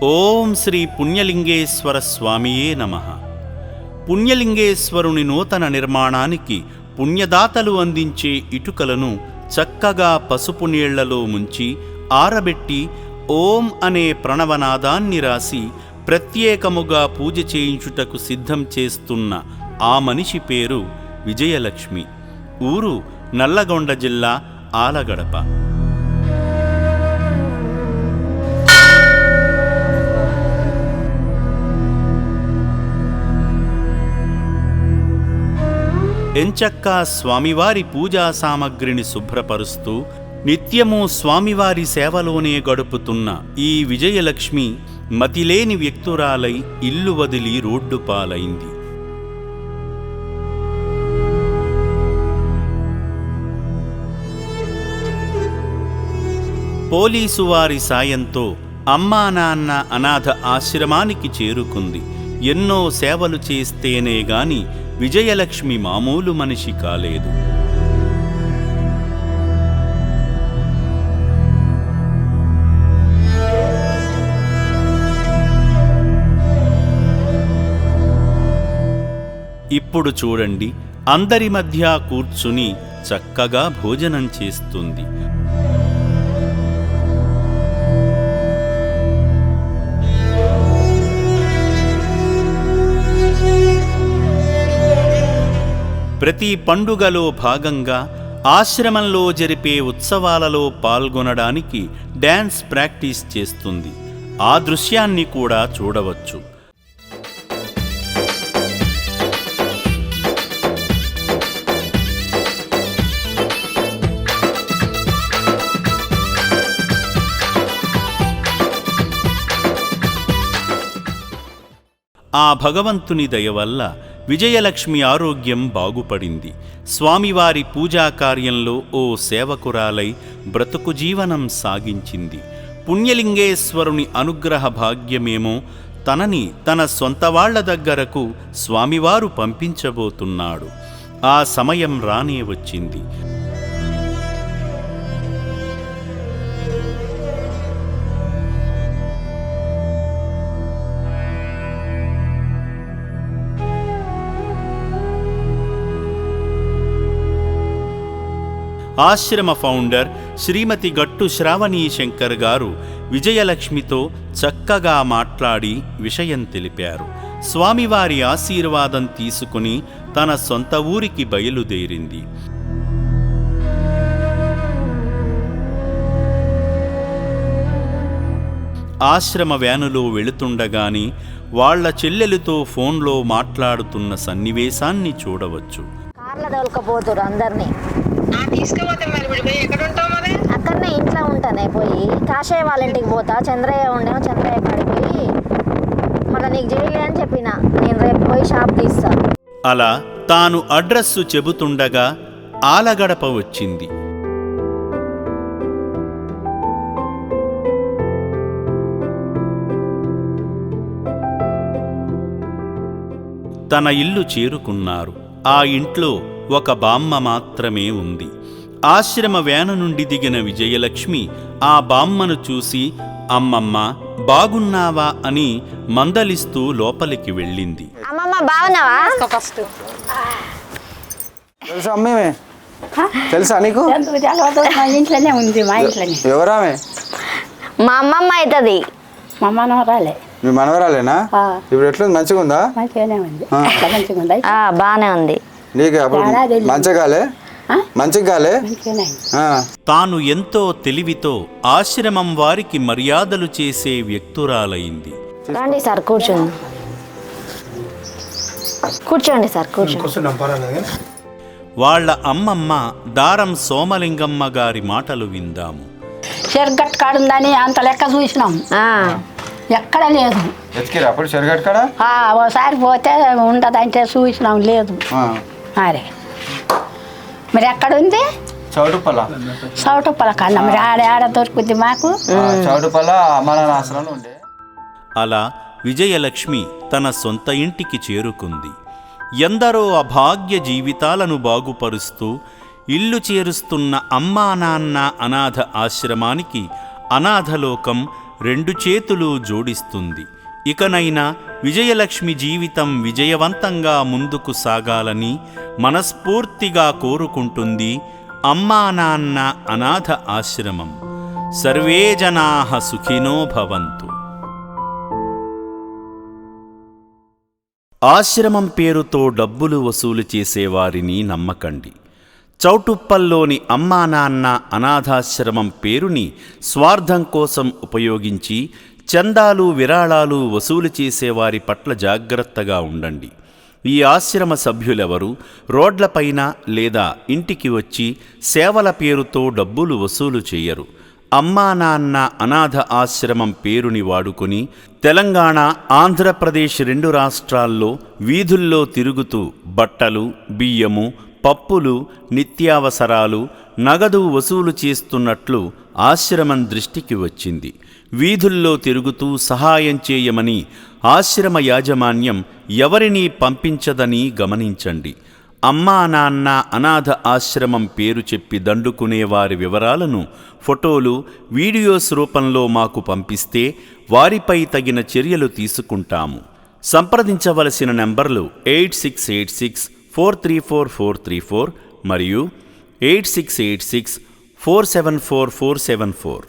ఓం శ్రీ పుణ్యలింగేశ్వర స్వామియే నమః. పుణ్యలింగేశ్వరుని నూతన నిర్మాణానికి పుణ్యదాతలు అందించే ఇటుకలను చక్కగా పసుపు నీళ్లలో ముంచి ఆరబెట్టి ఓం అనే ప్రణవనాదాన్ని రాసి ప్రత్యేకముగా పూజ చేయించుటకు సిద్ధం చేస్తున్న ఆ మనిషి పేరు విజయలక్ష్మి. ఊరు నల్లగొండ జిల్లా ఆలగడప. ఎంచక్కా స్వామివారి పూజా సామగ్రిని శుభ్రపరుస్తూ నిత్యము స్వామివారి సేవలోనే గడుపుతున్న ఈ విజయలక్ష్మి మతిలేని వ్యక్తురాలై ఇల్లు వదిలి రోడ్డు పాలైంది. పోలీసు వారి సాయంతో అమ్మా నాన్న అనాథ ఆశ్రమానికి చేరుకుంది. ఎన్నో సేవలు చేస్తేనే గాని విజయలక్ష్మి మామూలు మనిషి కాలేదు. ఇప్పుడు చూడండి, అందరి మధ్య కూర్చుని చక్కగా భోజనం చేస్తుంది. ప్రతి పండుగలో భాగంగా ఆశ్రమంలో జరిపే ఉత్సవాలలో పాల్గొనడానికి డ్యాన్స్ ప్రాక్టీస్ చేస్తుంది. ఆ దృశ్యాన్ని కూడా చూడవచ్చు. ఆ భగవంతుని దయ వల్ల విజయలక్ష్మి ఆరోగ్యం బాగుపడింది. స్వామివారి పూజా కార్యంలో ఓ సేవకురాలై బ్రతుకు జీవనం సాగించింది. పుణ్యలింగేశ్వరుని అనుగ్రహ భాగ్యమేమో తనని తన సొంత వాళ్ల దగ్గరకు స్వామివారు పంపించబోతున్నాడు. ఆ సమయం రానే వచ్చింది. ఆశ్రమ ఫౌండర్ శ్రీమతి గట్టు శ్రావణీ శంకర్ గారు విజయలక్ష్మితో చక్కగా మాట్లాడి విషయం తెలిపారు. స్వామివారి ఆశీర్వాదం తీసుకుని తన సొంత ఊరికి బయలుదేరింది. ఆశ్రమ వ్యానులో వెళుతుండగాని వాళ్ల చెల్లెలితో ఫోన్లో మాట్లాడుతున్న సన్నివేశాన్ని చూడవచ్చు. అక్కడనే ఇంట్లో ఉంటానే, పోయి కాషాయ వాళ్ళ ఇంటికి పోతా. చంద్రయ్య ఉండేమో, చంద్రయ్య కాడికి పోయి మళ్ళీ నీకు చేయలే అని చెప్పిన. నేను రేపు పోయి షాప్ తీస్తా. అలా తాను అడ్రస్సు చెబుతుండగా ఆలగడప వచ్చింది. తన ఇల్లు చేరుకున్నారు. ఆ ఇంట్లో ఒక బామ్మ మాత్రమే ఉంది. ఆశ్రమ వ్యాను నుండి దిగిన విజయలక్ష్మి ఆ బామ్మను చూసి అమ్మమ్మ బాగున్నావా అని మందలిస్తూ లోపలికి వెళ్ళింది. అమ్మమ్మ బాగున్నావా? తెలుసా నీకు? ఇంట్లోనే ఉంది, మా ఇంట్లోనే. ఎవరామే? మా అమ్మమ్మ అవుతుంది. మా మనవరాలే. మీ మనవరాలేనా? ఇప్పుడు ఎట్లుంది? మంచిగా ఉందా? మంచిగానే ఉంది. మంచిగా ఉంది, బాగానే ఉంది. నీకు అప్పుడు మంచిగాలే మంచిగాలే. తాను ఎంతో తెలివితో ఆశ్రమం వారికి మర్యాదలు చేసే వ్యక్తురాలైంది. రండి సార్, కూర్చోండి. కూర్చోండి సార్, కూర్చోండి. వాళ్ల అమ్మమ్మ దారం సోమలింగమ్మ గారి మాటలు విందాము. చెరుగట్టు కాడుందని అంత లెక్క చూసినాం, ఎక్కడ లేదు. ఓసారి పోతే ఉండదంటే చూసినాం, లేదు. అరే మరి ఎక్కడ ఉంది? చౌటుప్పల కన్నా మరి ఆడ దొరుకుద్ది మాకు. అలా విజయలక్ష్మి తన సొంత ఇంటికి చేరుకుంది. ఎందరో అభాగ్య జీవితాలను బాగుపరుస్తూ ఇల్లు చేరుస్తున్న అమ్మా నాన్న అనాథ ఆశ్రమానికి అనాథలోకం రెండు చేతులు జోడిస్తుంది. ఇకనైనా విజయలక్ష్మి జీవితం విజయవంతంగా ముందుకు సాగాలని మనస్ఫూర్తిగా కోరుకుంటుంది అమ్మా నాన్న అనాథ ఆశ్రమం. సర్వే జనాః సుఖినో భవంతు. ఆశ్రమం పేరుతో డబ్బులు వసూలు చేసేవారిని నమ్మకండి. చౌటుప్పల్లోని అమ్మా నాన్న అనాథాశ్రమం పేరుని స్వార్థం కోసం ఉపయోగించి చందాలు విరాళాలు వసూలు చేసేవారి పట్ల జాగ్రత్తగా ఉండండి. ఈ ఆశ్రమ సభ్యులెవరూ రోడ్లపైన లేదా ఇంటికి వచ్చి సేవల పేరుతో డబ్బులు వసూలు చేయరు. అమ్మా నాన్న అనాథ ఆశ్రమం పేరుని వాడుకొని తెలంగాణ, ఆంధ్రప్రదేశ్ 2 రాష్ట్రాల్లో వీధుల్లో తిరుగుతూ బట్టలు, బియ్యము, పప్పులు, నిత్యావసరాలు, నగదు వసూలు చేస్తున్నట్లు ఆశ్రమం దృష్టికి వచ్చింది. వీధుల్లో తిరుగుతూ సహాయం చేయమని ఆశ్రమ యాజమాన్యం ఎవరినీ పంపించదని గమనించండి. అమ్మా నాన్న అనాథ ఆశ్రమం పేరు చెప్పి దండుకునేవారి వివరాలను ఫోటోలు, వీడియోస్ రూపంలో మాకు పంపిస్తే వారిపై తగిన చర్యలు తీసుకుంటాము. సంప్రదించవలసిన నంబర్లు 8686434434 మరియు 8686474474.